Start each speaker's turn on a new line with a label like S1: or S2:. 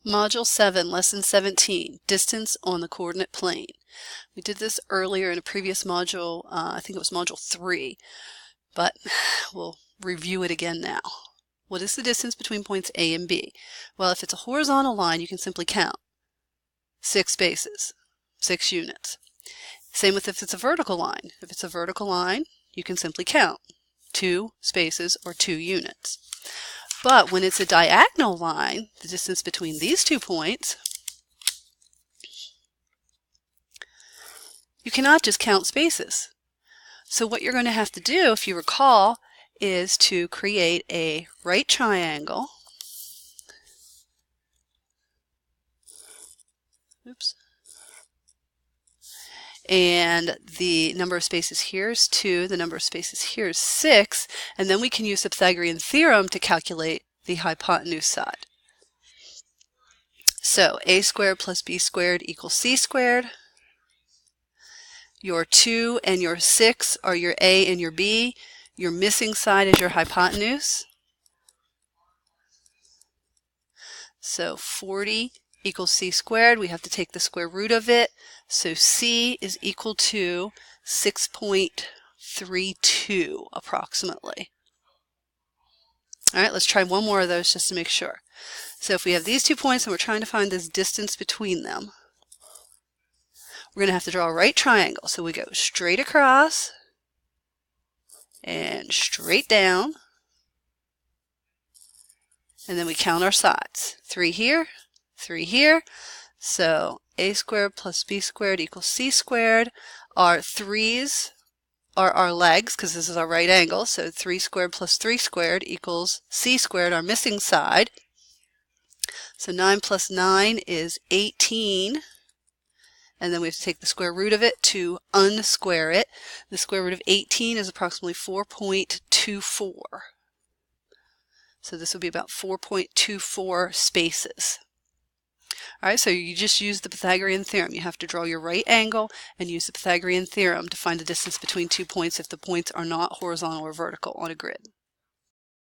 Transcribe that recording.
S1: Module 7, Lesson 17, Distance on the Coordinate Plane. We did this earlier in a previous module, I think it was Module 3, but we'll review it again now. What is the distance between points A and B? Well, if it's a horizontal line, you can simply count 6 spaces, 6 units. Same with if it's a vertical line. If it's a vertical line, you can simply count 2 spaces or 2 units. But when it's a diagonal line, the distance between these 2 points, you cannot just count spaces. So what you're going to have to do, if you recall, is to create a right triangle. Oops. And the number of spaces here is 2, the number of spaces here is 6, and then we can use the Pythagorean theorem to calculate the hypotenuse side. So a squared plus b squared equals c squared. Your 2 and your 6 are your a and your b. Your missing side is your hypotenuse. So 40 equals c squared. We have to take the square root of it. So c is equal to 6.32 approximately. All right, let's try one more of those just to make sure. So if we have these 2 points and we're trying to find this distance between them, we're going to have to draw a right triangle. So we go straight across and straight down, and then we count our sides. 3 here, 3 here. So a squared plus b squared equals c squared. Our 3's are our legs because this is our right angle. So 3 squared plus 3 squared equals c squared, our missing side. So 9 plus 9 is 18. And then we have to take the square root of it to unsquare it. The square root of 18 is approximately 4.24. So this would be about 4.24 spaces. All right, so you just use the Pythagorean theorem. You have to draw your right angle and use the Pythagorean theorem to find the distance between 2 points if the points are not horizontal or vertical on a grid.